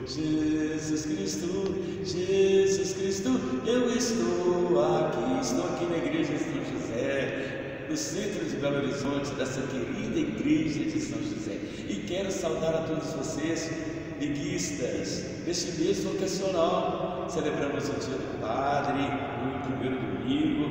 Jesus Cristo, Jesus Cristo, eu estou aqui na igreja de São José, no centro de Belo Horizonte, dessa querida igreja de São José, e quero saudar a todos vocês, liguistas, neste mês vocacional. Celebramos o dia do Padre, no primeiro domingo,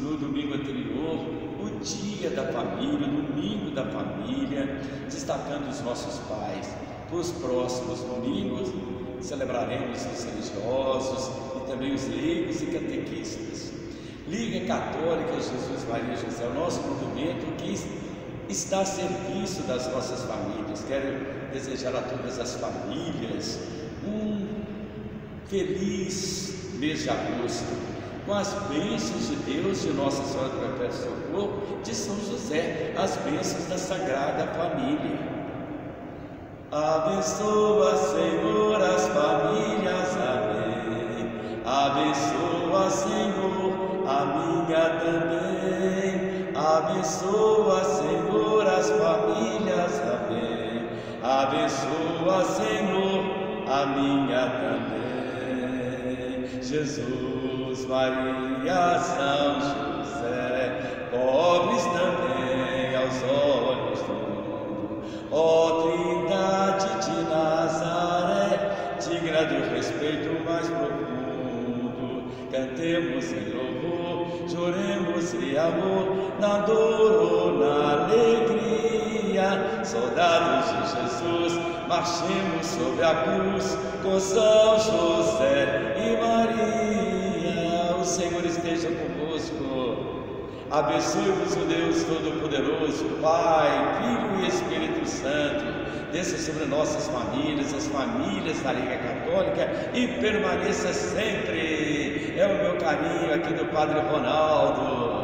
no domingo anterior, o dia da família, o domingo da família, destacando os nossos pais. Para os próximos domingos, celebraremos os religiosos e também os leigos e catequistas. Liga Católica Jesus Maria José, o nosso movimento que está a serviço das nossas famílias. Quero desejar a todas as famílias um feliz mês de agosto, com as bênçãos de Deus, de Nossa Senhora do Perpétuo Socorro, de São José, as bênçãos da Sagrada Família. Abençoa, Senhor, as famílias, amém. Abençoa, Senhor, a minha também. Abençoa, Senhor, as famílias, amém. Abençoa, Senhor, a minha também. Jesus, Maria, São José, pobres também aos olhos do mundo. Ó Trindade de Nazaré, digna do respeito mais profundo, cantemos em louvor, choremos em amor, na dor ou na alegria. Soldados de Jesus, marchemos sobre a cruz, com São José e Maria. O Senhor esteja convosco. Abençoe-vos o Deus Todo-Poderoso, Pai, Filho e Espírito Santo, desça sobre nossas famílias, as famílias da Liga Católica, e permaneça sempre. É o meu carinho aqui do Padre Ronaldo.